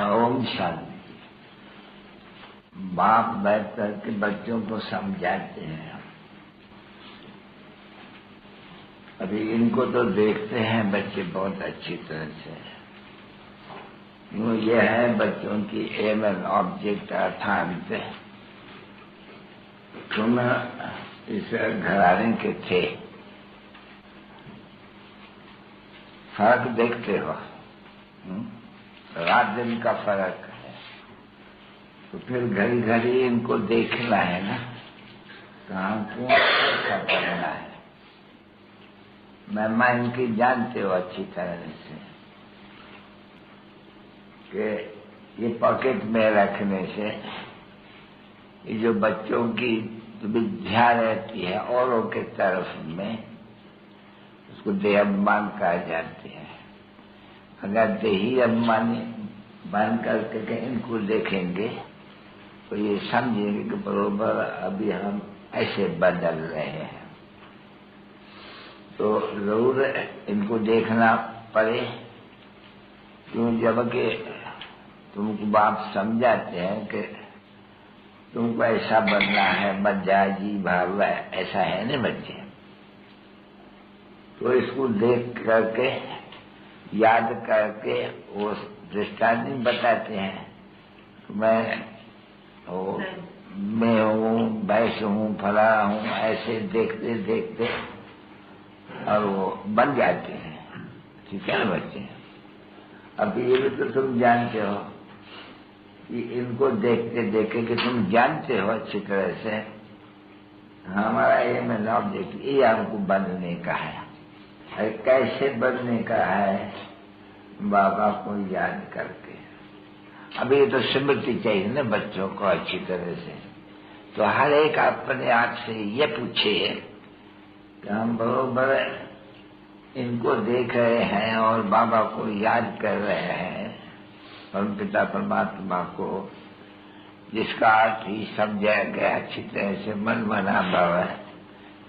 ओम शांति। बाप बैठ करके बच्चों को समझाते हैं। अभी इनको तो देखते हैं बच्चे बहुत अच्छी तरह से। ये है बच्चों की एम एंड ऑब्जेक्ट अर्थांत। तुम इस घराने के थे, फर्क देखते हो, रात दिन का फर्क है। तो फिर घड़ी घड़ी इनको देखना है ना, कहाँ क्यों कैसा करना है। महिमा इनकी जानते हो अच्छी तरह से कि ये पॉकेट में रखने से ये जो बच्चों की विद्या रहती है औरों के तरफ में, उसको देह अभिमान कहा जाते हैं। अगर देही अभिमानी बन करके इनको देखेंगे तो ये समझेंगे कि बरोबर अभी हम ऐसे बदल रहे हैं। तो जरूर इनको देखना पड़े, क्यों जबकि तुमको बाप समझाते हैं कि तुमको ऐसा बनना है, मजाजी भाव ऐसा है ना बच्चे। तो इसको देख करके याद करके वो दृष्टांत बताते हैं। मैं हूँ, वैसे हूँ, फला हूँ, ऐसे देखते देखते और वो बन जाते हैं। ठीक है ना बच्चे। अब ये भी तो तुम जानते हो कि इनको देखते देखे कि तुम जानते हो अच्छी तरह से हमारा एम एंड ऑब्जेक्ट ये हमको बनने का है। अरे कैसे बनने का है? बाबा को याद करके। अभी ये तो स्मृति चाहिए ना बच्चों को अच्छी तरह से। तो हर एक अपने आप से ये पूछे कि हम बरोबर इनको देख रहे हैं और बाबा को याद कर रहे हैं, और पिता परमात्मा को, जिसका अर्थ ही समझा गया अच्छी तरह से, मन मना भाव है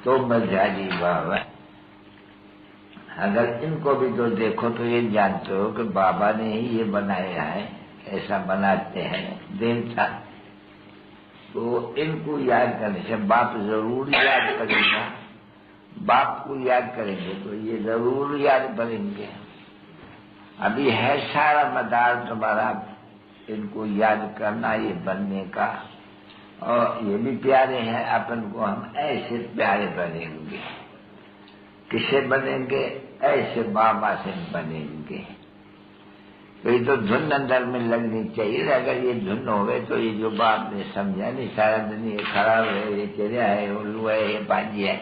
तो मजाजी भाव है। अगर इनको भी तो देखो तो ये जानते हो कि बाबा ने ही ये बनाया है, ऐसा बनाते हैं देवता। तो इनको याद करने से बाप जरूर याद करेगा। बाप को याद करेंगे तो ये जरूर याद करेंगे। अभी है सारा मदार तुम्हारा इनको याद करना, ये बनने का। और ये भी प्यारे हैं, अपन को हम ऐसे प्यारे बनेंगे। किसे बनेंगे? ऐसे बाबा से बनेंगे। तो ये तो धुन अंदर में लगनी चाहिए। अगर ये धुन हो गए तो ये जो बाप ने समझा नहीं, सारा दिन ये खराब है, ये चिड़िया है, उल्लू है, ये बाजी है,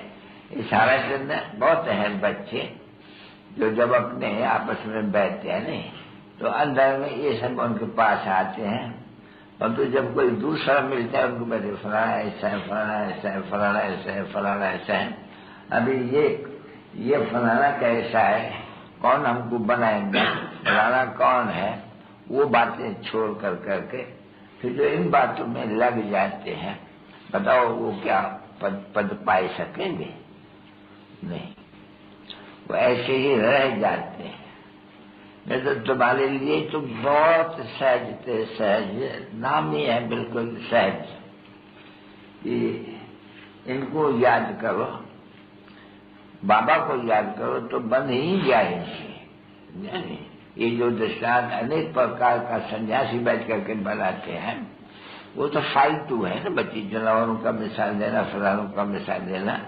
ये सारा दिन बहुत है बच्चे जो जब अपने आपस में बैठते हैं नहीं, तो अंदर में ये सब उनके पास आते हैं। और तो जब कोई दूसरा मिलता है उनको बैठे फलाना ऐसा है, फलाना ऐसा है, फलाना ऐसा है, फलाना ऐसा है। अभी ये फलाना कैसा है, कौन हमको बनाएंगे, फलाना कौन है, वो बातें छोड़ कर करके फिर जो इन बातों में लग जाते हैं, बताओ वो क्या पद पाए सकेंगे? नहीं, वो ऐसे ही रह जाते हैं। नहीं तो तुम्हारे लिए तो बहुत सहज नाम ही है, बिल्कुल सहज। इनको याद करो, बाबा को याद करो तो बन ही जाएंगे। ये जो दृष्टांत अनेक प्रकार का सन्यासी बैठ करके बनाते हैं, वो तो फालतू है ना बच्ची। जानवरों का मिसाल देना, फलानों का मिसाल देना,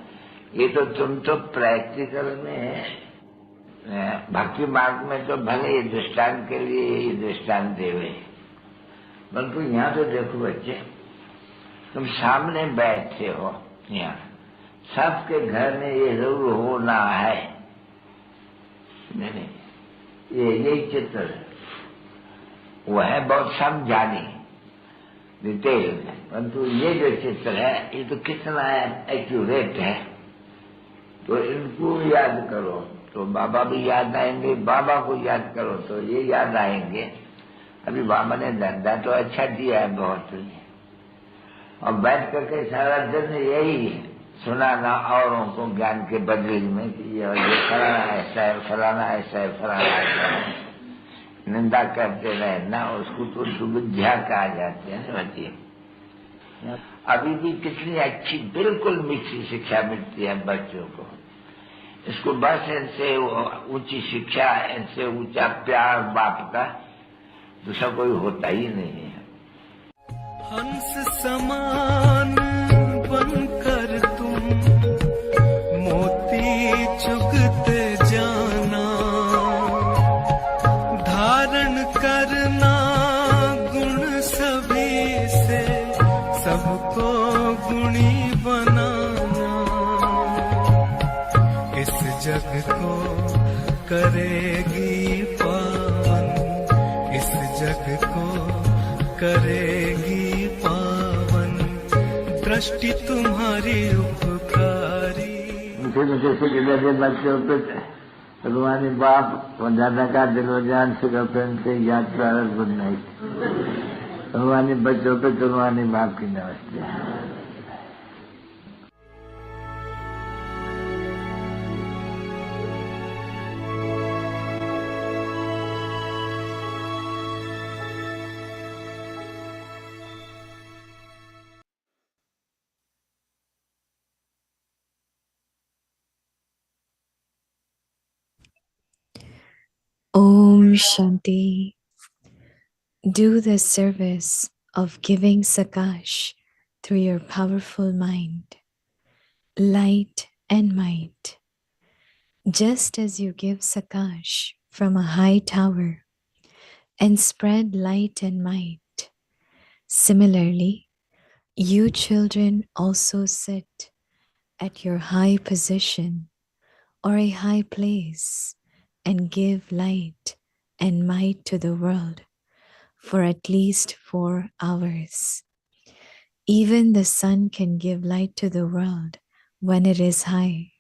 ये तो तुम तो प्रैक्टिकल में भक्ति मार्ग में तो भले ये दृष्टांत के लिए ये दृष्टांत देवे, परंतु यहाँ तो देखो बच्चे, तुम सामने बैठे हो, यहाँ सबके घर में ये जरूर होना है। नहीं, यही चित्र वो है बहुत समझानी डिटेल में, परंतु ये जो चित्र है ये तो कितना एक्यूरेट है। तो इनको याद करो तो बाबा भी याद आएंगे, बाबा को याद करो तो ये याद आएंगे। अभी बाबा ने धंधा तो अच्छा दिया है बहुत, और बैठ करके सारा दिन यही सुनाना औरों को ज्ञान के बदले में कि ये फलाना ऐसा है, फलाना ऐसा है, फलाना ऐसा है। निंदा करते रहे ना, उसको तो दुविध्या कहा जाते हैं ना बच्चे। अभी भी कितनी अच्छी बिल्कुल मीठी शिक्षा मिलती है बच्चों को। इसको बस इनसे ऊंची शिक्षा, इनसे ऊंचा प्यार बाप का दूसरा कोई होता ही नहीं है। हंस समान बनकर तुम मोती चुगते जाना, धारण करना गुण सभी से, सबको गुणी बनाना, इस जग को करेगी पावन, इस जग को करेगी पावन, दृष्टि तुम्हारी उपकारी। मुझे बच्चों पे भगवानी बाप दादा का दिलोजान से गर्लफ्रेंड से याद प्रारंभ गुड नाइट। भगवानी बच्चों पे भगवानी बाप की नमस्ते। Om Shanti. Do the service of giving Sakash through your powerful mind, light and might. Just as you give Sakash from a high tower and spread light and might, similarly, you children also sit at your high position or a high place and give light and might to the world for at least 4 hours. Even the sun can give light to the world when it is high.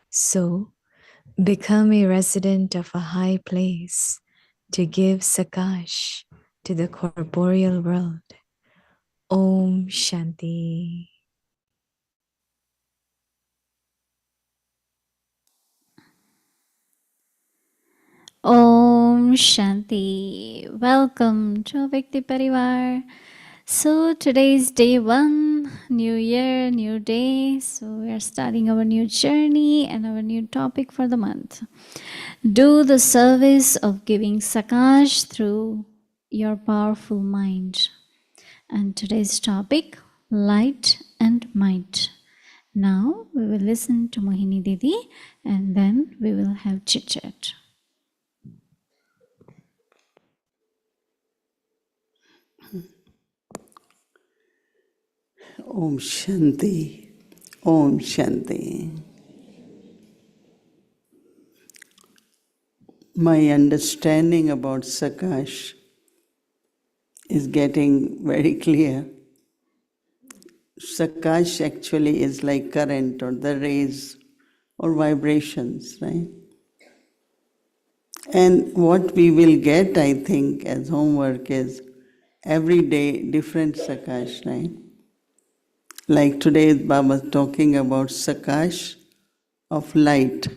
So, become a resident of a high place to give Sakash to the corporeal world. Om Shanti. Om Shanti. Welcome to Vikti Parivar. So today is day 1, new year, new day. So we are starting our new journey and our new topic for the month. Do the service of giving Sakash through your powerful mind. And today's topic, light and might. Now we will listen to Mohini Didi and then we will have chit chat. Om Shanti, Om Shanti. My understanding about Sakash is getting very clear. Sakash actually is like current or the rays or vibrations, right? And what we will get, I think, as homework is every day different Sakash, right? Like today, Baba was talking about Sakash of light,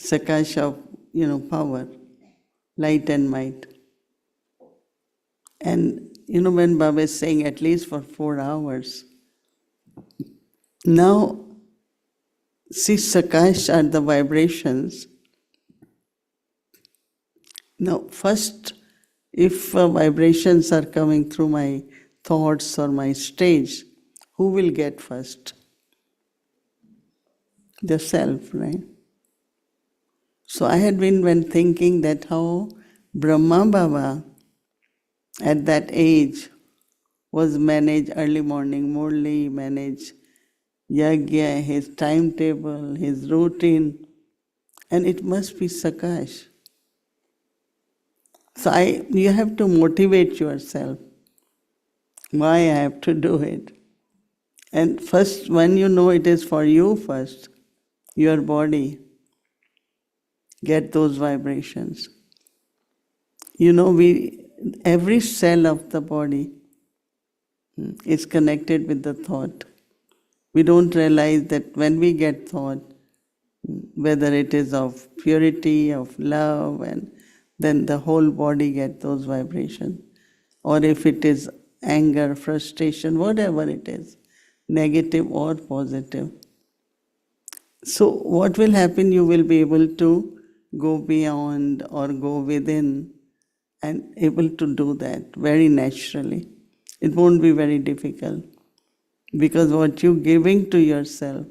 Sakash of, power, light and might. And, when Baba is saying at least for 4 hours, now, see, Sakash are the vibrations. Now, first, if vibrations are coming through my thoughts or my stage, who will get first? The self, right? So I had been thinking that how Brahma Baba at that age was managed early morning, Murli, managed Yagya, his timetable, his routine, and it must be Sakash. So you have to motivate yourself. Why I have to do it. And first, when you know it is for you first, your body, get those vibrations. Every cell of the body is connected with the thought. We don't realize that when we get thought, whether it is of purity, of love, and then the whole body gets those vibrations. Or if it is anger, frustration, whatever it is, negative or positive. So what will happen, you will be able to go beyond or go within and able to do that very naturally. It won't be very difficult because what you're giving to yourself,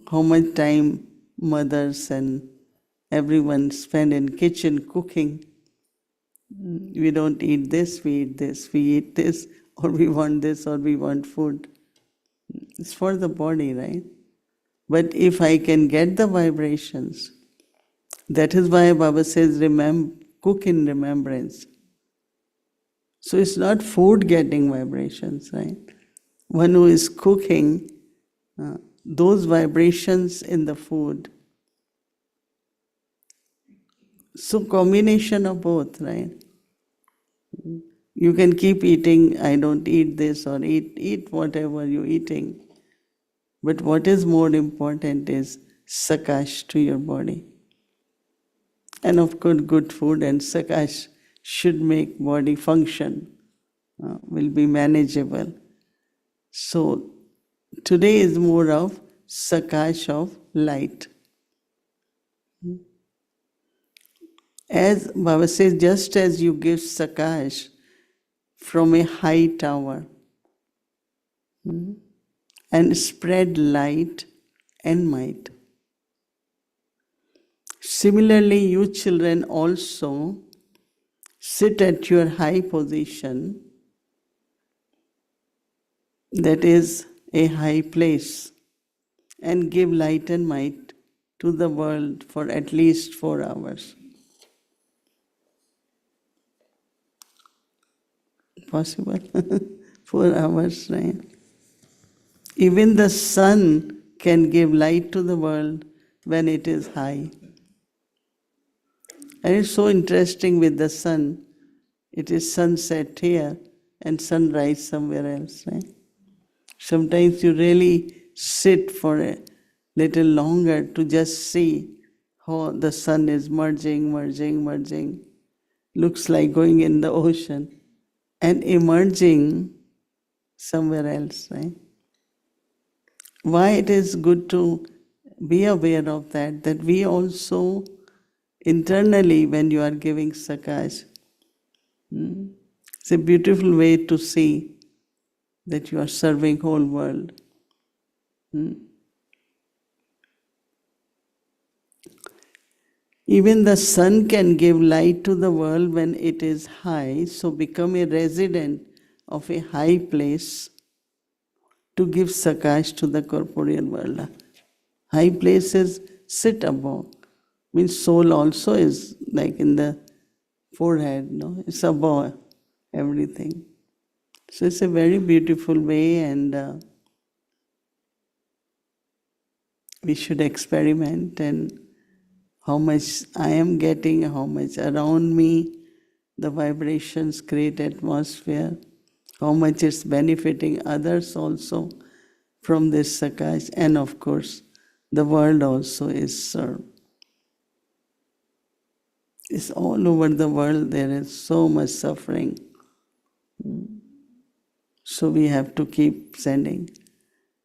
how much time mothers and everyone spend in kitchen cooking. We don't eat this, we eat this, we eat this, or we want this, or we want food. It's for the body, right? But if I can get the vibrations, that is why Baba says, cook in remembrance. So it's not food getting vibrations, right? One who is cooking, those vibrations in the food. So combination of both, right? You can keep eating, I don't eat this, or eat whatever you're eating. But what is more important is sakash to your body. And of course, good food and sakash should make body function, will be manageable. So today is more of sakash of light. As Baba says, just as you give sakash from a high tower and spread light and might, similarly, you children also sit at your high position, that is a high place, and give light and might to the world for at least 4 hours. Possible? 4 hours, right? Even the sun can give light to the world when it is high. And it's so interesting with the sun. It is sunset here and sunrise somewhere else, right? Sometimes you really sit for a little longer to just see how the sun is merging. Looks like going in the ocean and emerging somewhere else, right? Why it is good to be aware of that we also internally, when you are giving sakash, it's a beautiful way to see that you are serving whole world. Even the sun can give light to the world when it is high, so become a resident of a high place to give sakash to the corporeal world. High places sit above. Means soul also is like in the forehead, no? It's above everything. So it's a very beautiful way, and we should experiment, and how much I am getting, how much around me, the vibrations create atmosphere, how much it's benefiting others also from this sakash, and of course, the world also is served. It's all over the world, there is so much suffering. So we have to keep sending.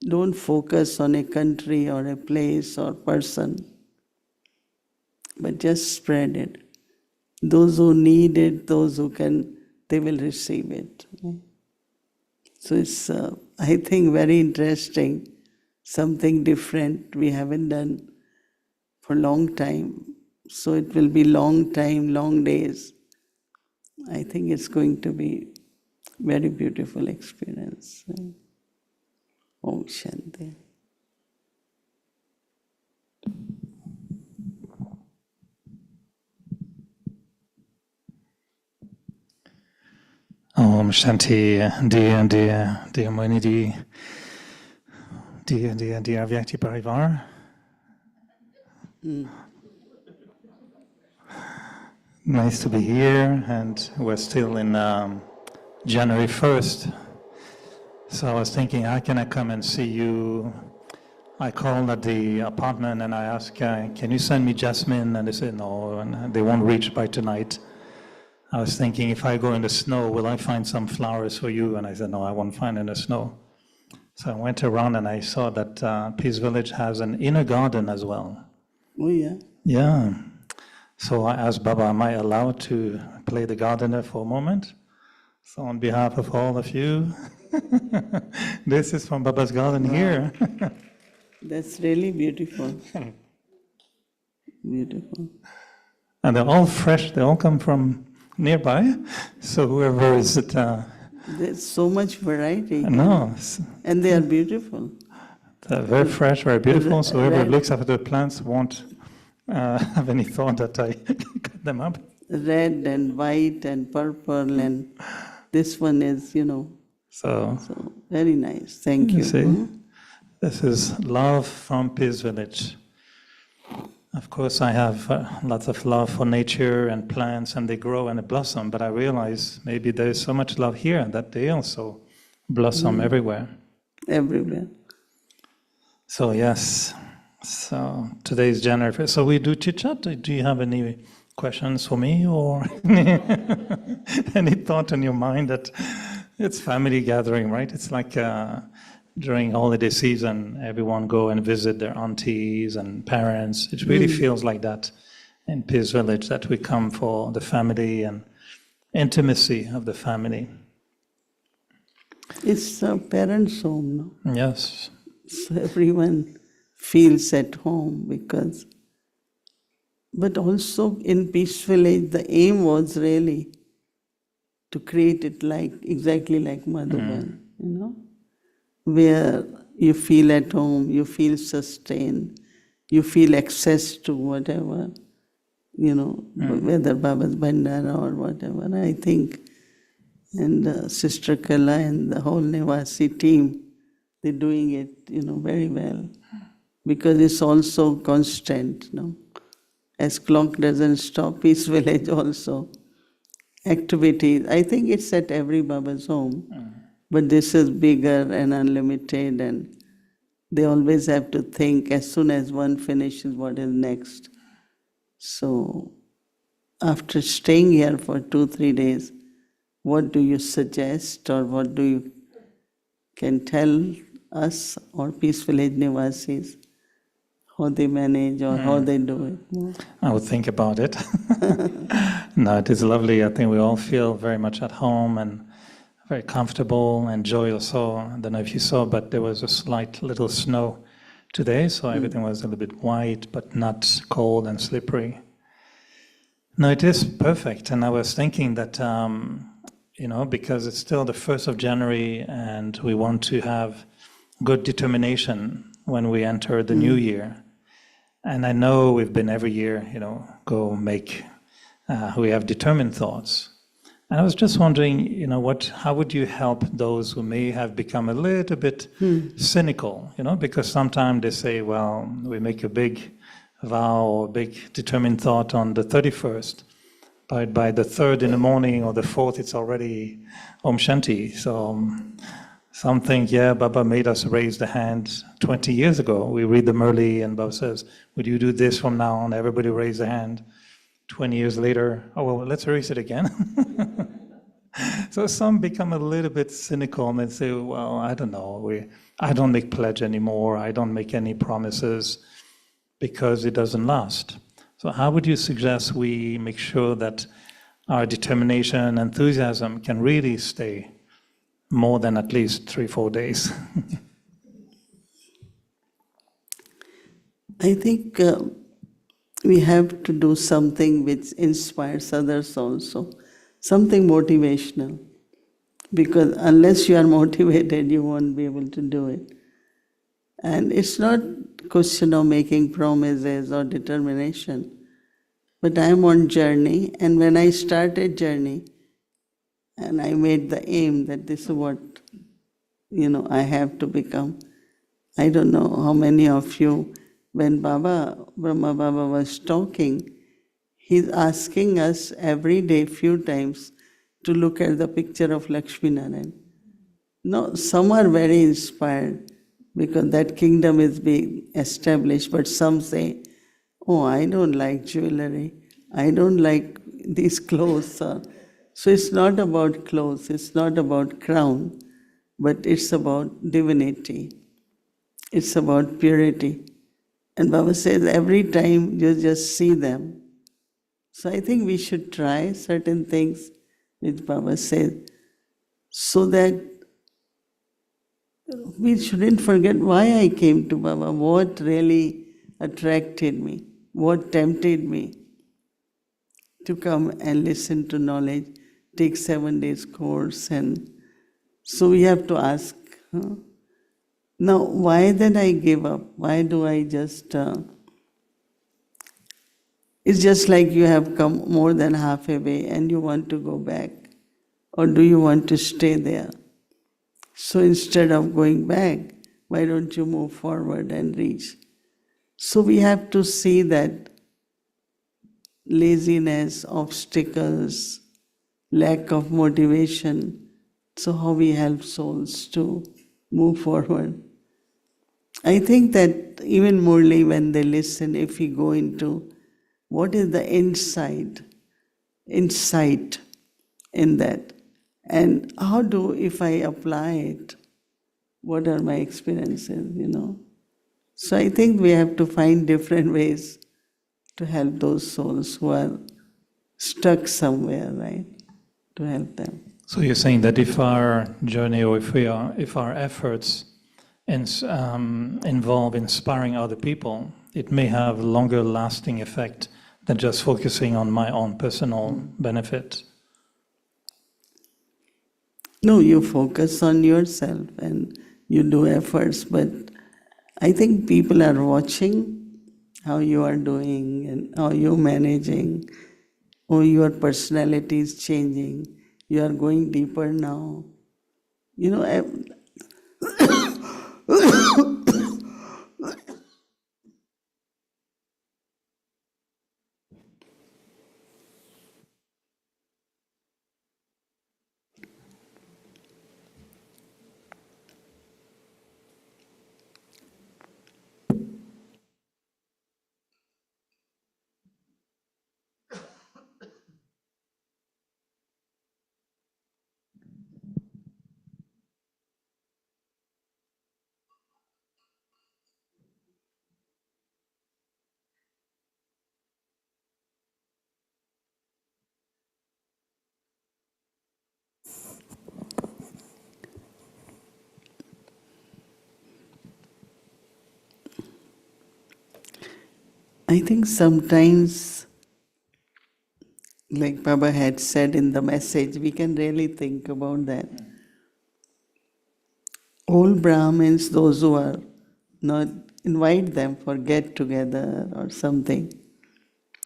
Don't focus on a country or a place or person, but just spread it. Those who need it, those who can, they will receive it. So it's, I think, very interesting, something different we haven't done for a long time. So it will be long time, long days. I think it's going to be very beautiful experience. Om Shanti. Om Shanti, dear Mohini, dear Vyakti Parivar. Nice to be here, and we're still in January 1st. So I was thinking, how can I come and see you I called at the apartment and I asked, can you send me jasmine? And they said no, and they won't reach by tonight. I was thinking, if I go in the snow, will I find some flowers for you? And I said, no, I won't find in the snow. So I went around and I saw that Peace Village has an inner garden as well. Oh, yeah. Yeah. So I asked Baba, am I allowed to play the gardener for a moment? So on behalf of all of you, this is from Baba's garden here. That's really beautiful. Beautiful. And they're all fresh, they all come from nearby. So whoever is it... There's so much variety. No. And they are beautiful. They're very fresh, very beautiful. So whoever Red. looks after the plants won't have any thought that I cut them up. Red and white and purple, and this one is, So very nice. Thank you. see, this is love from Peace Village. Of course, I have lots of love for nature and plants, and they grow and they blossom, but I realize maybe there is so much love here that they also blossom everywhere. Everywhere. So yes, so today is January 1st. So we do chit-chat. Do you have any questions for me or any thought in your mind that it's family gathering, right? It's like during holiday season, everyone go and visit their aunties and parents. It really feels like that in Peace Village, that we come for the family and intimacy of the family. It's a parents' home, no? Yes. So everyone feels at home but also in Peace Village, the aim was really to create it exactly like Madhuban, where you feel at home, you feel sustained, you feel access to whatever, whether Baba's Bandara or whatever. I think, and Sister Kala and the whole Nivasi team, they're doing it, very well. Because it's also constant, As clock doesn't stop, Peace Village also. Activities, I think it's at every Baba's home. But this is bigger and unlimited, and they always have to think as soon as one finishes, what is next. So, after staying here for 2-3 days, what do you suggest, or what do you can tell us or Peace Village Nivasis, how they manage or how they do it? I would think about it. No, it is lovely. I think we all feel very much at home and very comfortable and joyous. So I don't know if you saw, but there was a slight little snow today, so everything was a little bit white, but not cold and slippery. No, it is perfect. And I was thinking that, because it's still the 1st of January and we want to have good determination when we enter the new year. And I know we've been every year, we have determined thoughts. And I was just wondering, how would you help those who may have become a little bit cynical, because sometimes they say, well, we make a big vow or a big determined thought on the 31st, but by the 3rd in the morning or the 4th, it's already Om Shanti. So some think, Baba made us raise the hand 20 years ago. We read the Murli and Baba says, would you do this from now on? Everybody raise the hand. 20 years later, let's raise it again. So some become a little bit cynical and they say, well, I don't know, I don't make pledge anymore, I don't make any promises because it doesn't last. So how would you suggest we make sure that our determination and enthusiasm can really stay more than at least 3-4 days? I think we have to do something which inspires others also, something motivational. Because unless you are motivated, you won't be able to do it. And it's not a question of making promises or determination, but I'm on journey, and when I started journey, and I made the aim that this is what, I have to become. I don't know how many of you, when Brahma Baba was talking, he's asking us every day, few times, to look at the picture of Lakshmi Narayan. No, some are very inspired, because that kingdom is being established. But some say, oh, I don't like jewelry, I don't like these clothes. So it's not about clothes, it's not about crown, but it's about divinity. It's about purity. And Baba says every time you just see them. So I think we should try certain things which Baba says, so that we shouldn't forget why I came to Baba, what really attracted me, what tempted me to come and listen to knowledge, take 7 days course. And so we have to ask, now why then I give up? Why do I just... It's just like you have come more than half a way and you want to go back. Or do you want to stay there? So instead of going back, why don't you move forward and reach? So we have to see that laziness, obstacles, lack of motivation. So how we help souls to move forward. I think that even Murli, when they listen, if we go into what is the insight in that, and how do, if I apply it, what are my experiences, So I think we have to find different ways to help those souls who are stuck somewhere, right? To help them. So you're saying that if our journey, or if our efforts involve inspiring other people, it may have longer lasting effect than just focusing on my own personal benefit. No, you focus on yourself and you do efforts, but I think people are watching how you are doing and how you're managing, or your personality is changing, you are going deeper now. I think sometimes, like Baba had said in the message, we can really think about that. All Brahmins, those who are not, invite them for get together or something,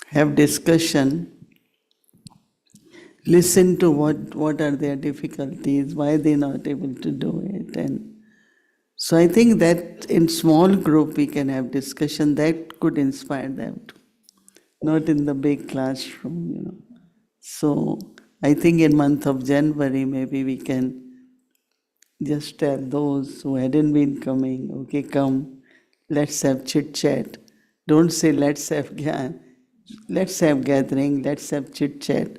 have discussion, listen to what are their difficulties, why they're not able to do it. And so I think that in small group we can have discussion that could inspire them too, not in the big classroom, So I think in month of January maybe we can just tell those who hadn't been coming, okay, come, let's have chit-chat. Don't say let's have gyan. Let's have gathering, let's have chit-chat,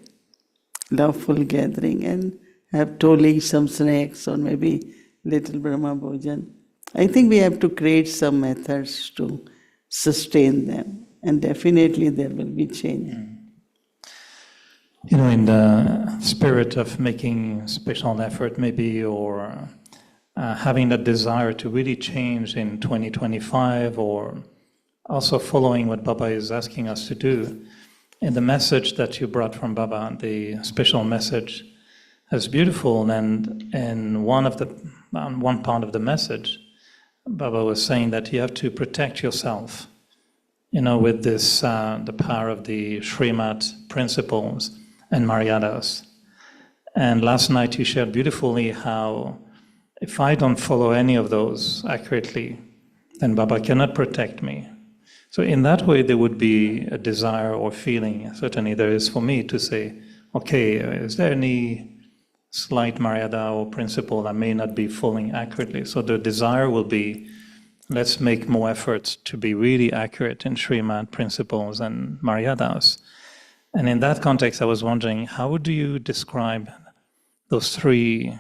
loveful gathering, and have toli, some snacks, or maybe little Brahma Bhojan. I think we have to create some methods to sustain them, and definitely there will be change. In the spirit of making special effort maybe, or having that desire to really change in 2025, or also following what Baba is asking us to do, in the message that you brought from Baba, the special message, is beautiful. And one part of the message, Baba was saying that you have to protect yourself, with this, the power of the Srimad principles and Maryadas. And last night you shared beautifully how if I don't follow any of those accurately, then Baba cannot protect me. So in that way there would be a desire or feeling, certainly there is for me, to say, okay, is there any slight Maryada or principle that may not be falling accurately. So the desire will be, let's make more efforts to be really accurate in Srimad principles and Maryadas. And in that context, I was wondering, how do you describe those three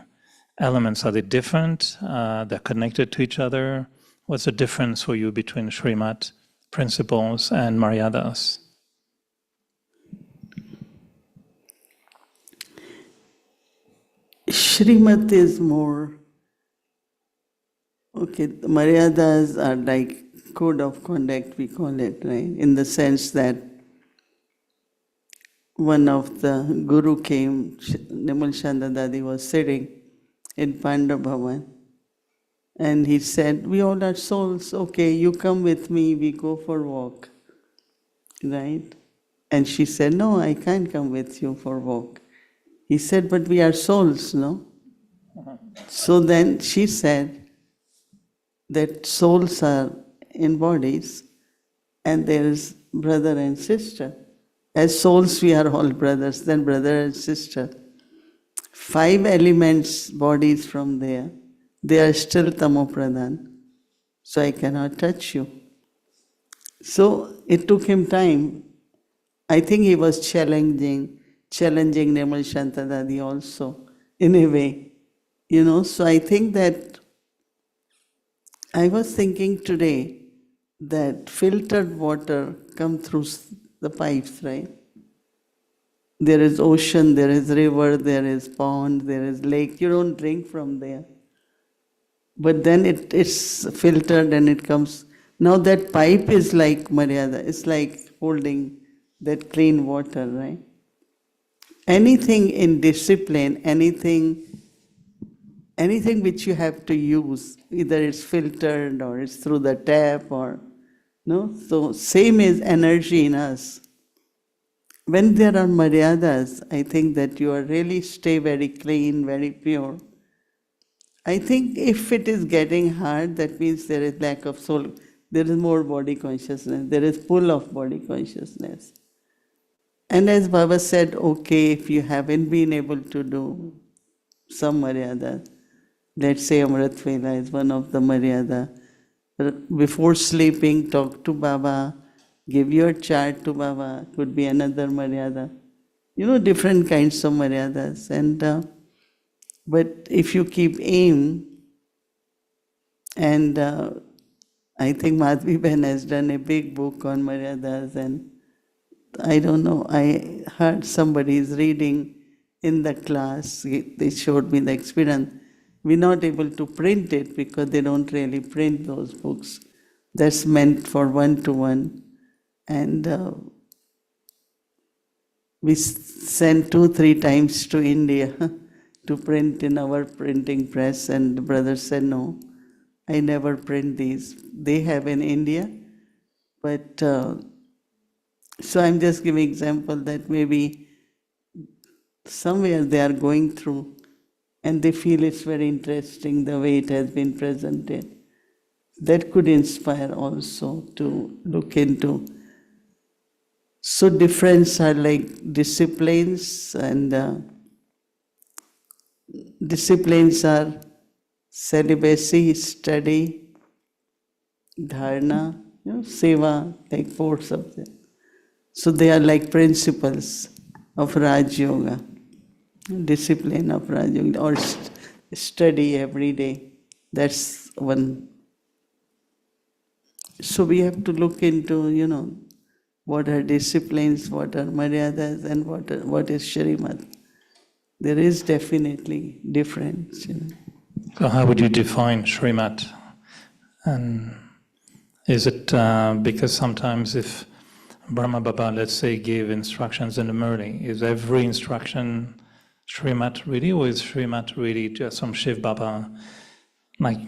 elements? Are they different? They're connected to each other? What's the difference for you between Srimad principles and Maryadas? Srimad is more, okay, the Maryadas are like code of conduct, we call it, right? In the sense that one of the Guru came, Nimal Chanda Dadi was sitting in Pandav Bhavan, and he said, we all are souls, okay, you come with me, we go for walk, right? And she said, no, I can't come with you for walk. He said, but we are souls, no? So then she said that souls are in bodies and there is brother and sister. As souls, we are all brothers, then brother and sister. 5 elements, bodies from there, they are still tamopradhan, so I cannot touch you. So it took him time. I think he was challenging Nirmal Shanta Dadi also, in a way. So I think that I was thinking today that filtered water come through the pipes, right? There is ocean, there is river, there is pond, there is lake. You don't drink from there. But then it's filtered and it comes. Now that pipe is like Maryada. It's like holding that clean water, right? Anything in discipline, anything which you have to use, either it's filtered or it's through the tap or, no? So same is energy in us. When there are Maryadas, I think that you are really stay very clean, very pure. I think if it is getting hard, that means there is lack of soul. There is more body consciousness. There is pull of body consciousness. And as Baba said, okay, if you haven't been able to do some Maryada, let's say Amrit Vela is one of the Maryada. Before sleeping, talk to Baba, give your chart to Baba, could be another Maryada. Different kinds of Maryadas. And but if you keep aim, and I think Madhvi Ben has done a big book on Maryadas, and I don't know, I heard somebody is reading in the class, they showed me the experience. We're not able to print it because they don't really print those books. That's meant for one-to-one. And we sent 2-3 times to India to print in our printing press, and the brother said, no, I never print these. They have in India, but so I'm just giving example that maybe somewhere they are going through and they feel it's very interesting the way it has been presented. That could inspire also to look into. So difference are like disciplines, and disciplines are celibacy, study, dharana, seva, like 4 subjects. So they are like principles of Raj Yoga, discipline of Raj Yoga, or study every day. That's one. So we have to look into, what are disciplines, what are Maryadas, and what is Shrimad. There is definitely difference. So how would you define Srimad? And is it because sometimes if Brahma Baba, let's say, gave instructions in the Murli, is every instruction Srimad really, or is Srimad really just some Shiv Baba? Like,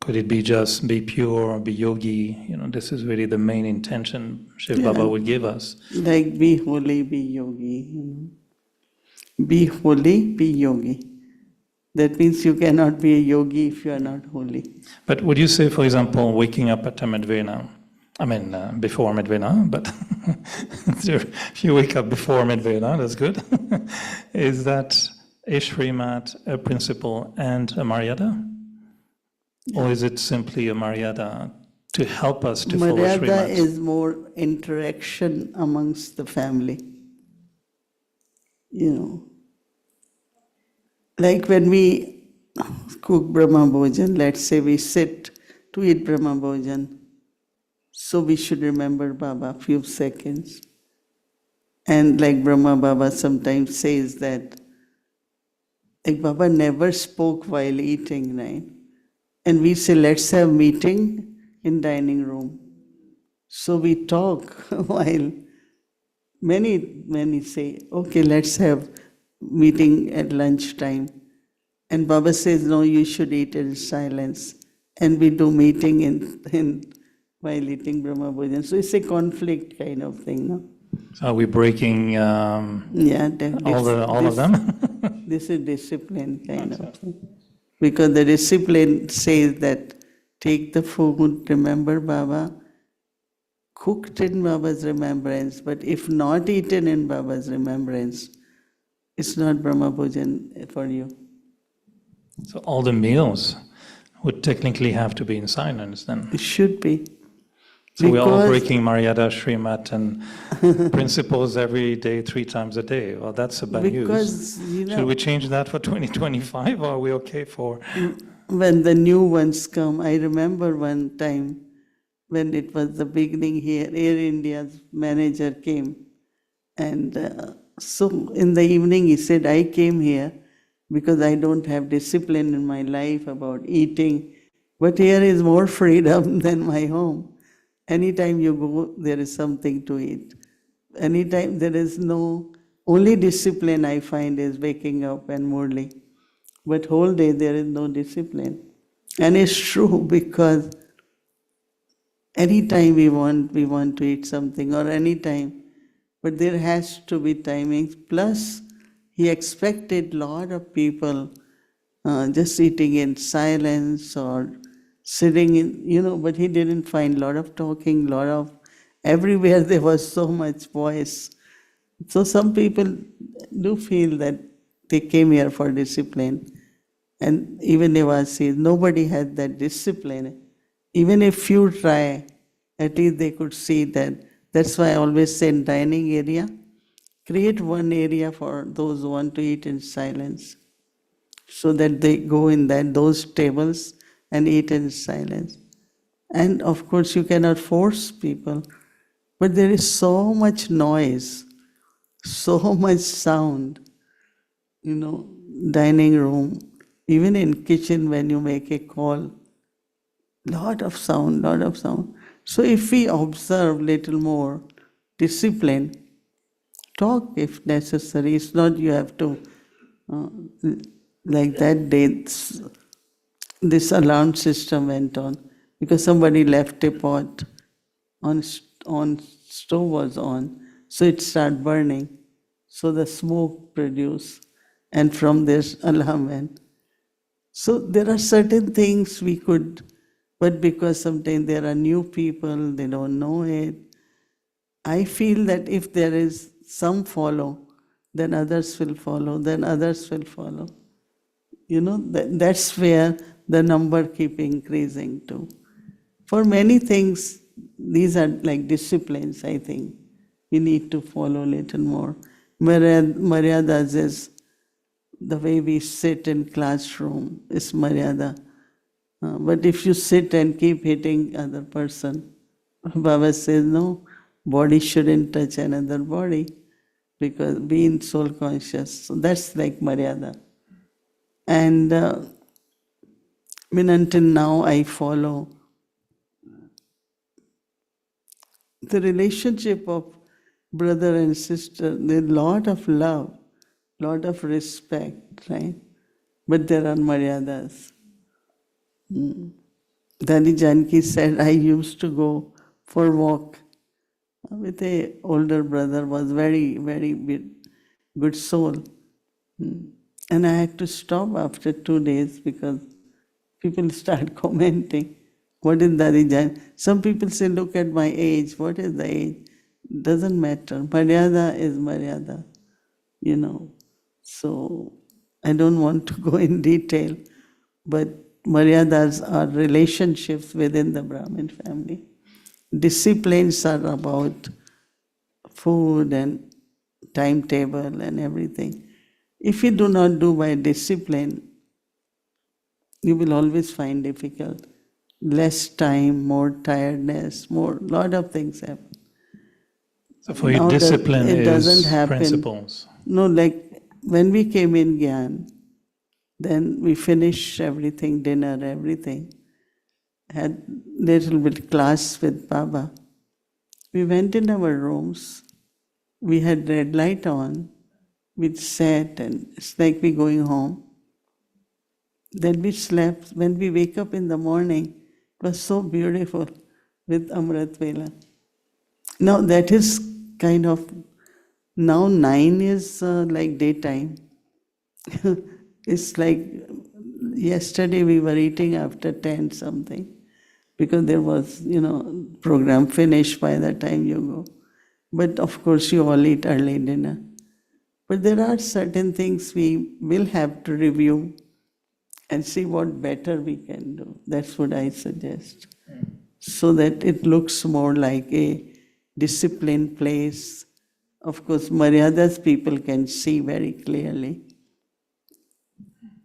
could it be just be pure or be yogi? This is really the main intention Shiv Baba would give us. Like be holy, be yogi. Be holy, be yogi. That means you cannot be a yogi if you are not holy. But would you say, for example, waking up at Medvena, before Medvena, but if you wake up before Medvena, that's good, is that a Shrimat, a principle, and a Maryada? Or is it simply a Maryada to help us to follow Maryada Shrimat? is more interaction amongst the family. You know, like when we cook Brahma Bhojan, let's say we sit to eat Brahma Bhojan, so we should remember Baba a few seconds. And like Brahma Baba sometimes says that, like Baba never spoke while eating, right? And we say, let's have meeting in dining room. So we talk while many say, okay, let's have meeting at lunchtime. And Baba says, no, you should eat in silence. And we do meeting in while eating Brahma Bhojan. So it's a conflict kind of thing, no? So are we breaking all of them? This is discipline kind of thing. Because the discipline says that take the food, remember Baba, cooked in Baba's remembrance, but if not eaten in Baba's remembrance, it's not Brahma Bhojan for you. So all the meals would technically have to be in silence then. It should be. So we're all breaking Maryada, Shrimat, and principles every day, 3 times a day. Well, that's a bad news. Should we change that for 2025, or are we okay for? When the new ones come, I remember one time when it was the beginning here, Air India's manager came. And so in the evening he said, I came here because I don't have discipline in my life about eating. But here is more freedom than my home. Anytime you go, there is something to eat. Anytime there is no, only discipline I find is waking up and Murli. But whole day there is no discipline. And it's true because anytime we want to eat something or anytime, but there has to be timings. Plus, he expected a lot of people just eating in silence or sitting in, but he didn't find a lot of talking, everywhere there was so much voice. So some people do feel that they came here for discipline. And even Nivas says, nobody had that discipline. Even if you try, at least they could see that. That's why I always say in dining area, create one area for those who want to eat in silence, so that they go in those tables and eat in silence. And of course, you cannot force people, but there is so much noise, so much sound, dining room, even in kitchen when you make a call, lot of sound. So if we observe little more discipline, talk if necessary. It's not you have to, like that day, this alarm system went on because somebody left a pot on stove was on, so it started burning. So the smoke produced, and from this alarm went. So there are certain things we could, but because sometimes there are new people, they don't know it. I feel that if there is some follow, then others will follow, then others will follow. That's where the number keep increasing too. For many things, these are like disciplines, I think. We need to follow a little more. Maryadas is the way we sit in classroom is Maryada. But if you sit and keep hitting other person, Baba says, no, body shouldn't touch another body because being soul conscious. So that's like Maryada. And until now I follow the relationship of brother and sister. There's a lot of love, lot of respect, right? But there are Maryadas. Dadi Janki said, I used to go for walk with a older brother, was very, very good soul. And I had to stop after 2 days because people start commenting, what is Dadi Janki? Some people say, look at my age, what is the age? Doesn't matter. Maryada is Maryada, So I don't want to go in detail, but maryadas are relationships within the Brahmin family. Disciplines are about food and timetable and everything. If you do not do by discipline, you will always find difficult. Less time, more tiredness, lot of things happen. So for you, Now discipline it doesn't is happen. principles. No, like when we came in Gyan, then we finished everything, dinner, everything. Had little bit class with Baba. We went in our rooms. We had red light on. We sat and it's like we going home. Then we slept. When we wake up in the morning, it was so beautiful with Amrit Vela. Now that is kind of, now 9 is like daytime. It's like yesterday we were eating after 10 something because there was, program finished by the time you go. But of course you all eat early dinner. But there are certain things we will have to review and see what better we can do. That's what I suggest. So that it looks more like a disciplined place. Of course, maryadas people can see very clearly.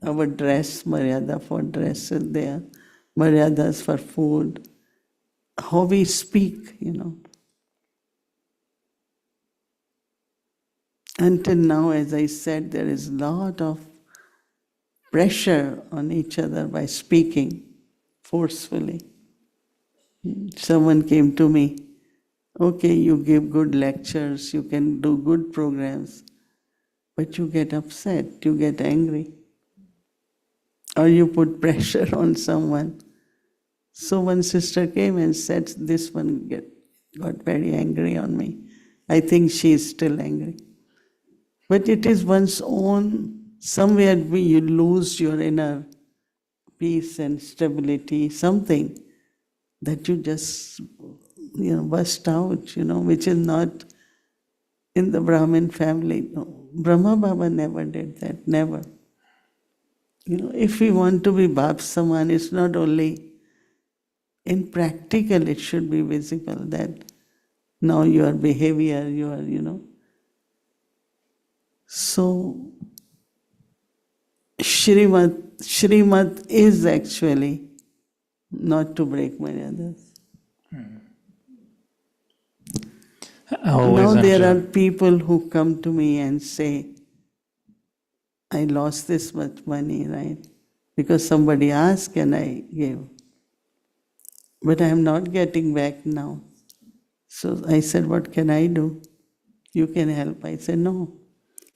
Our dress, maryada for dress is there. Maryadas for food. How we speak, Until now, as I said, there is a lot of pressure on each other by speaking forcefully. Someone came to me, okay, you give good lectures, you can do good programs, but you get upset, you get angry, or you put pressure on someone. So one sister came and said, this one got very angry on me. I think she is still angry. But it is one's own, somewhere you lose your inner peace and stability, something that you just, burst out, which is not in the Brahmin family. No. Brahma Baba never did that, never. If we want to be Bab Saman, it's not only in practical, it should be visible that now your behavior, So, Shrimad is actually not to break maryadas. Now there are people who come to me and say, I lost this much money, right? Because somebody asked and I gave. But I am not getting back now. So I said, what can I do? You can help. I said, no.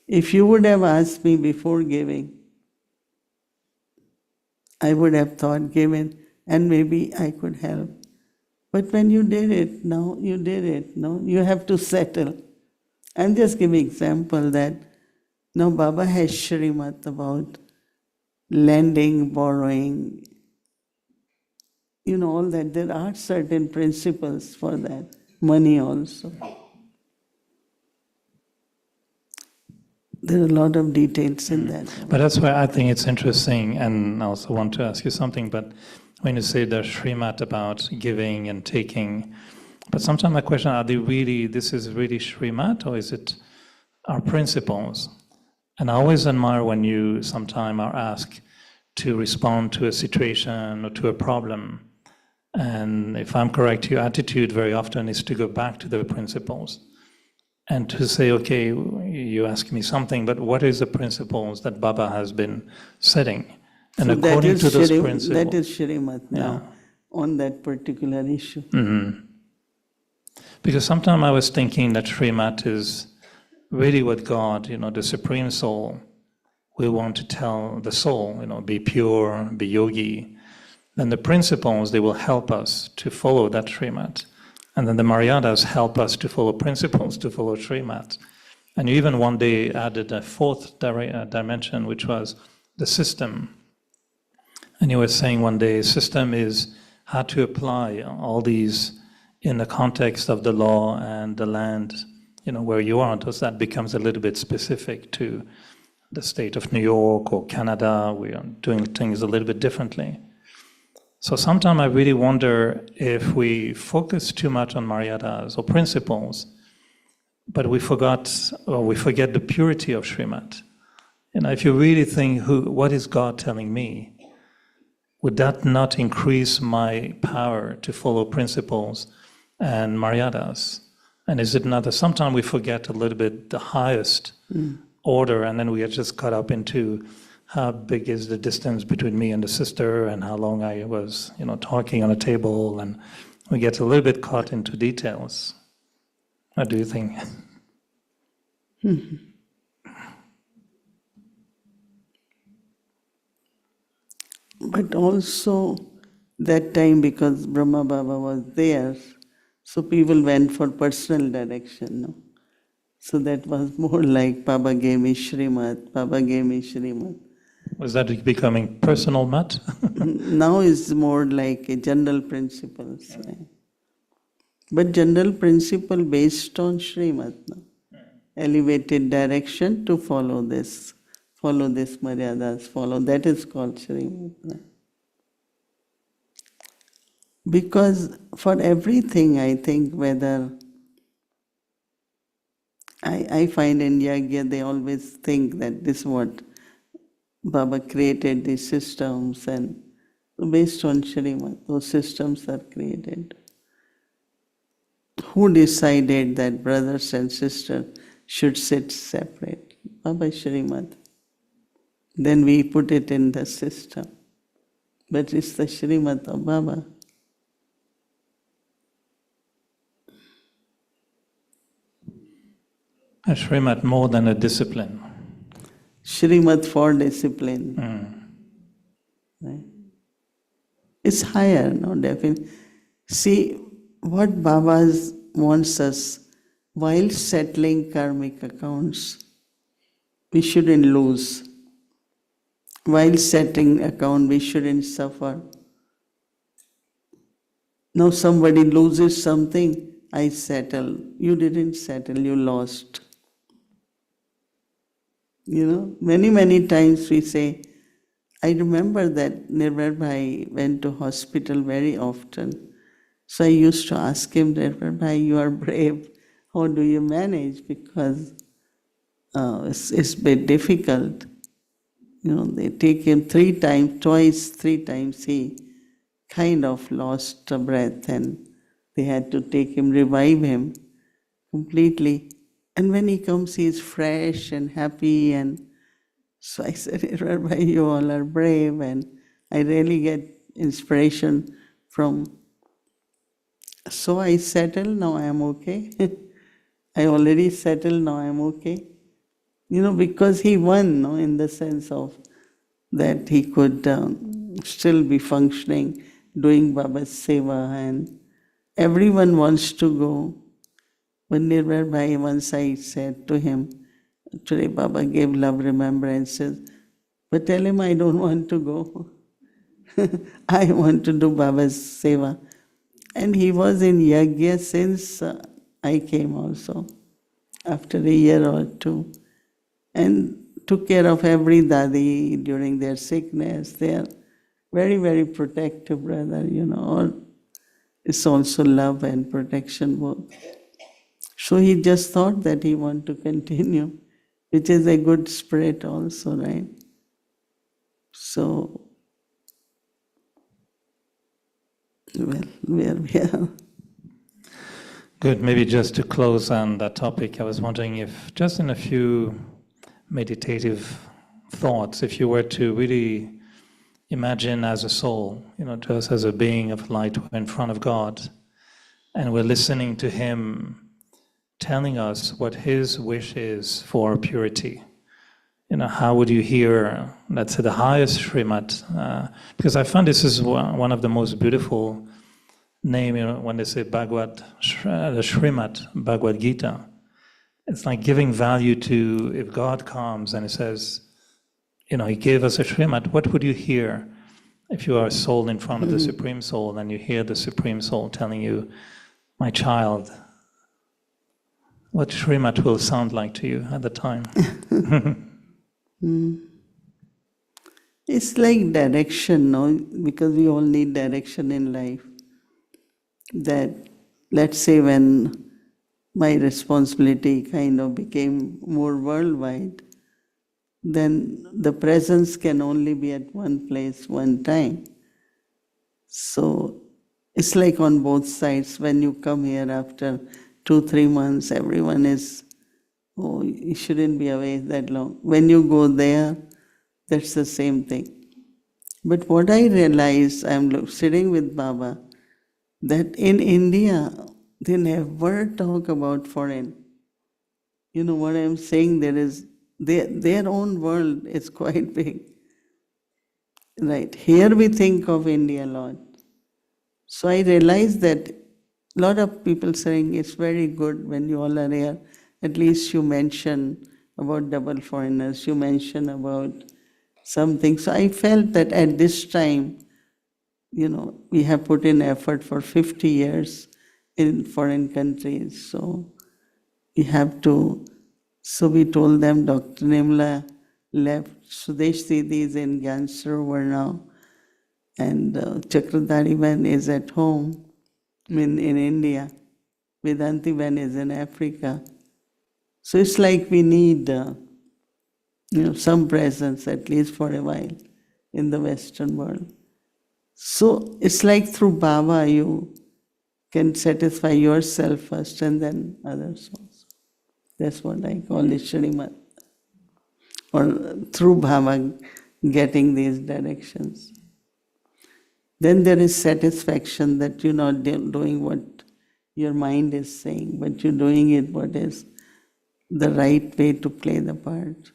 If you would have asked me before giving, I would have thought given and maybe I could help. But when you did it, now you did it. No, you have to settle. I'm just giving example that now Baba has Shrimat about lending, borrowing, all that. There are certain principles for that. Money also. There are a lot of details in that. But that's why I think it's interesting, and I also want to ask you something, but when you say the Shrimat about giving and taking, but sometimes my question, this is really Shrimat, or is it our principles? And I always admire when you sometimes are asked to respond to a situation or to a problem. And if I'm correct, your attitude very often is to go back to the principles and to say, okay, you ask me something, but what is the principles that Baba has been setting? And so according to those principles. That is Shrimat now on that particular issue. Mm-hmm. Because sometimes I was thinking that Shrimat is really what God, the Supreme Soul, will want to tell the soul, be pure, be yogi. Then the principles, they will help us to follow that Shrimat. And then the Maryadas help us to follow principles, to follow Shrimat. And you even one day added a fourth dimension, which was the system. And you were saying one day, system is how to apply all these in the context of the law and the land, where you are. Thus that becomes a little bit specific to the state of New York or Canada. We are doing things a little bit differently. So sometimes I really wonder if we focus too much on Maryadas or principles, but we forget the purity of Srimad. If you really think, what is God telling me? Would that not increase my power to follow principles and Maryadas? And is it not that sometimes we forget a little bit the highest order, and then we are just caught up into how big is the distance between me and the sister, and how long I was, talking on a table, and we get a little bit caught into details. What do you think? But also that time, because Brahma Baba was there, so people went for personal direction. No? So that was more like Baba gave me Srimad, Baba gave me Srimad. Was that becoming personal mat? Now is more like a general principles. Right? But general principle based on Srimad. No? Elevated direction to follow this Maryadas, that is called Srimad. Right? Because for everything, I think, whether I find in Yagya, they always think that this is what Baba created, these systems, and based on Srimad, those systems are created. Who decided that brothers and sisters should sit separate? Baba Srimad. Then we put it in the system. But it's the Srimad of Baba. A Srimad more than a discipline. Srimad for discipline. Right? It's higher, no, definitely. See, what Baba wants us, while settling karmic accounts, we shouldn't lose. While settling account, we shouldn't suffer. Now somebody loses something, I settle. You didn't settle, you lost. Many times we say, I remember that Nirvar Bhai went to hospital very often. So I used to ask him, Nirvar Bhai, you are brave. How do you manage? Because it's a bit difficult. They take him 3 times, 3 times he kind of lost a breath, and they had to take him, revive him completely. And when he comes, he is fresh and happy. And so I said, Bhai, you all are brave, and I really get inspiration from. So I settled, now I am okay. I already settled, now I am okay. Because he won, in the sense of that he could still be functioning, doing Baba's seva, and everyone wants to go. When Nirvar Bhai, once I said to him, today Baba gave love remembrances, but tell him I don't want to go. I want to do Baba's seva. And he was in Yagya since I came also, after a year or 2. And took care of every dadi during their sickness. They are very, very protective, brother, It's also love and protection both. So he just thought that he wanted to continue, which is a good spirit also, right? So, well, where we are. Good. Maybe just to close on that topic, I was wondering if, just in a few meditative thoughts, if you were to really imagine as a soul, just as a being of light in front of God, and we're listening to Him telling us what His wish is for purity. How would you hear, let's say, the highest Srimad? Because I find this is one of the most beautiful name, when they say the Srimad Bhagavad Gita. It's like giving value to, if God comes and He says, He gave us a Srimad, what would you hear if you are a soul in front of the Supreme Soul and you hear the Supreme Soul telling you, my child, what Srimad will sound like to you at the time? It's like direction, no? Because we all need direction in life. That, let's say, when my responsibility kind of became more worldwide, then the presence can only be at one place, one time. So it's like on both sides. When you come here after 2-3 months, everyone is, oh, you shouldn't be away that long. When you go there, that's the same thing. But what I realized, I'm sitting with Baba, that in India, they never talk about foreign. You know what I'm saying? There is their own world is quite big. Right. Here we think of India a lot. So I realized that a lot of people saying it's very good when you all are here, at least you mention about double foreigners, you mention about something. So I felt that at this time, we have put in effort for 50 years in foreign countries. So we have to, so we told them Dr. Nimla left, Sudesh Didi is in Gyan Sarovar now, and Chakradhari Ben is at home in India. Vedanti Ben is in Africa. So it's like we need some presence, at least for a while, in the Western world. So it's like through Baba you can satisfy yourself first and then others also. That's what I call it Shrimat. Or through Baba getting these directions. Then there is satisfaction that you're not doing what your mind is saying, but you're doing it what is the right way to play the part.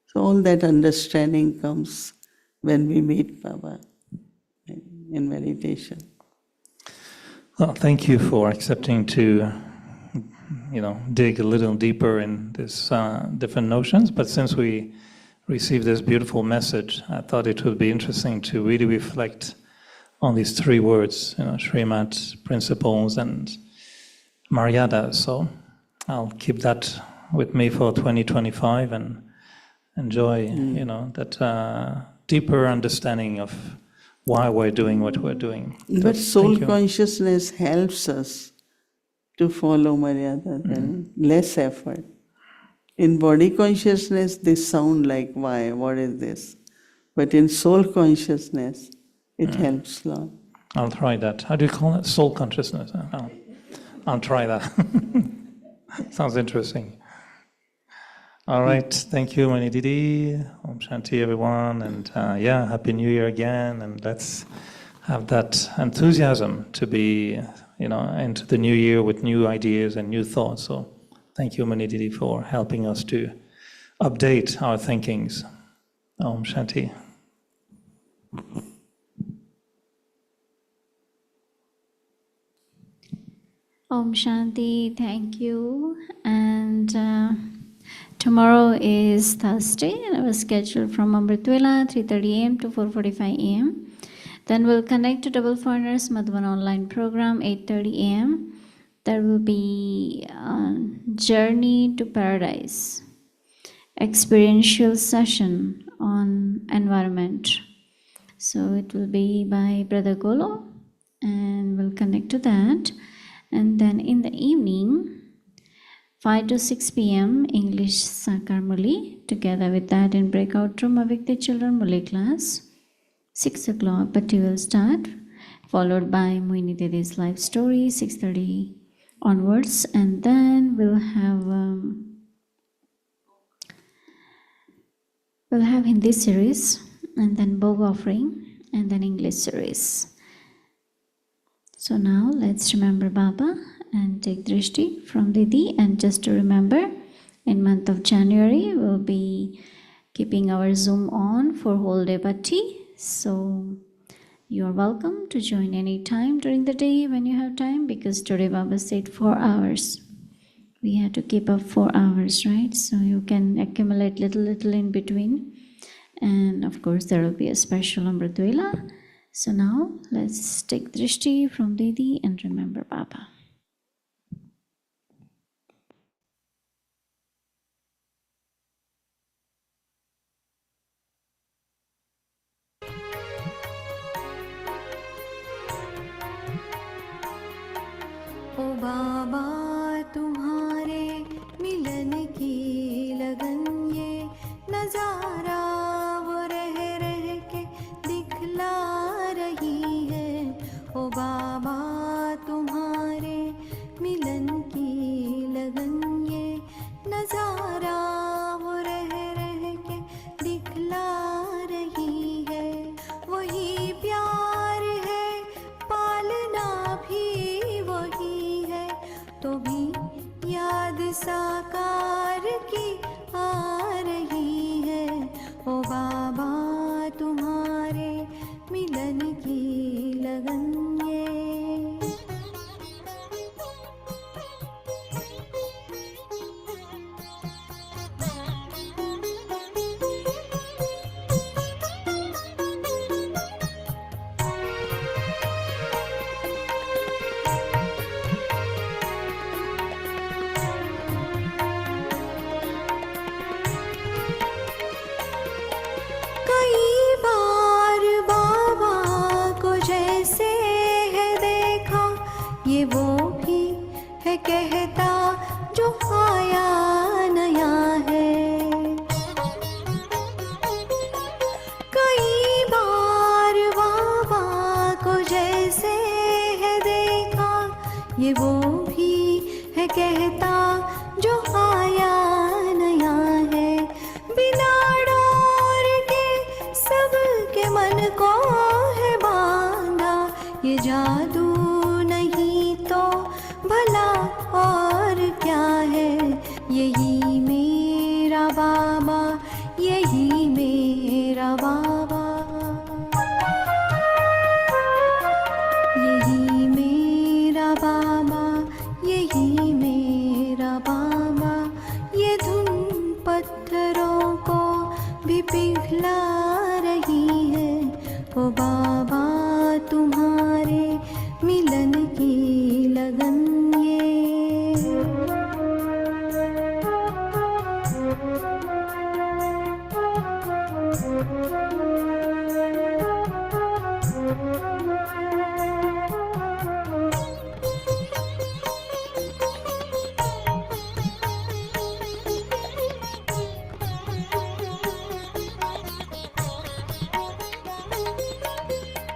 So all that understanding comes when we meet Baba in meditation. Well, thank you for accepting to, dig a little deeper in this different notions. But since we received this beautiful message, I thought it would be interesting to really reflect on these three words, Srimat, principles, and Maryada. So I'll keep that with me for 2025 and enjoy, that deeper understanding of why we're doing what we're doing. But soul consciousness helps us to follow Maryada, then less effort. In body consciousness, they sound like, why, what is this? But in soul consciousness, it helps a lot. I'll try that. How do you call it? Soul consciousness. I'll try that. Sounds interesting. All right. Thank you, Mani Didi. Om Shanti, everyone. And Happy New Year again. And let's have that enthusiasm to be, into the new year with new ideas and new thoughts. So thank you, Mani Didi, for helping us to update our thinkings. Om Shanti. Om Shanti, thank you. And tomorrow is Thursday, and I was scheduled from Amritwela, 3:30 a.m. to 4:45 a.m. Then we'll connect to Double Foreigners Madhuban online program, 8:30 a.m. There will be Journey to Paradise, experiential session on environment. So it will be by Brother Golo, and we'll connect to that. And then in the evening, 5 to 6 p.m. English Sakar Muli, together with that in breakout room Avikta Children Muli class. 6 o'clock, Bhatti will start, followed by Mohini Didi's live story, 6:30 onwards. And then we'll have Hindi series, and then Bhog offering, and then English series. So now let's remember Baba and take drishti from Didi. And just to remember, in month of January, we'll be keeping our Zoom on for whole day bhatti. So you are welcome to join any time during the day when you have time, because today Baba said 4 hours. We have to keep up 4 hours, right? So you can accumulate little in between. And of course, there will be a special Amritwela. So now let's take drishti from Didi and remember Baba. कहता जो आया नया है। कई बार बाबा को जैसे है देखा, ये वो भी है कहता जो आया नया है। बिना डोर के सबके मन को है बांधा, ये जादू नहीं तो भला और क्या है। यही मेरा बाबा, यही मेरा बाबा, यही मेरा बाबा, यही मेरा बाबा। ये धुन पत्थरों को भी पिघला रही है। ओ बाबा तुम्हारे मिलन की लगन ये।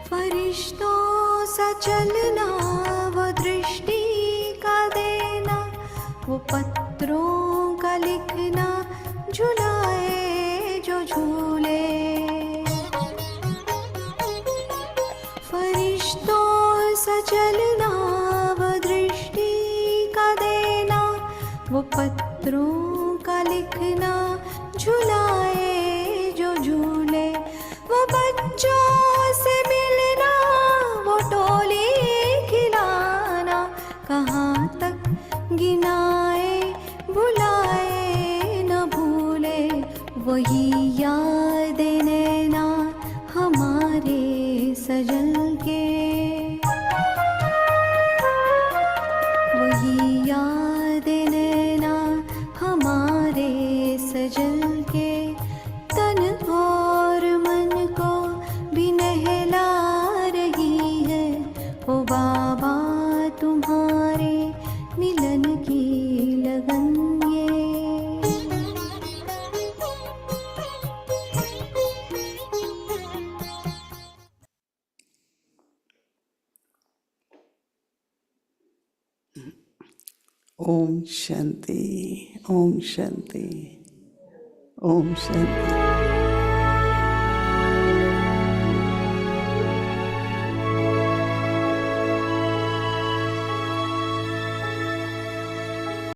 फरिश्तों सा चलना, वो दृष्टि का देना, वो पत्रों का लिखना, झुलाए जो झूले। फरिश्तों सा चलना, वो दृष्टि का देना, वो पत्रों का लिखना, झुलाए जो झूले। वो बच्चों से मिलना, वो टोली खिलाना, कहाँ तक गिनाए भुलाए न भूले। वही याद नैना हमारे सजल के, वही याद नैना हमारे सजल के। तन और मन को भी नहला रही है। ओ बाबा तुम्हारे मिलन की लगन ये। ओम शांति, ओम शांति, ओम शांति।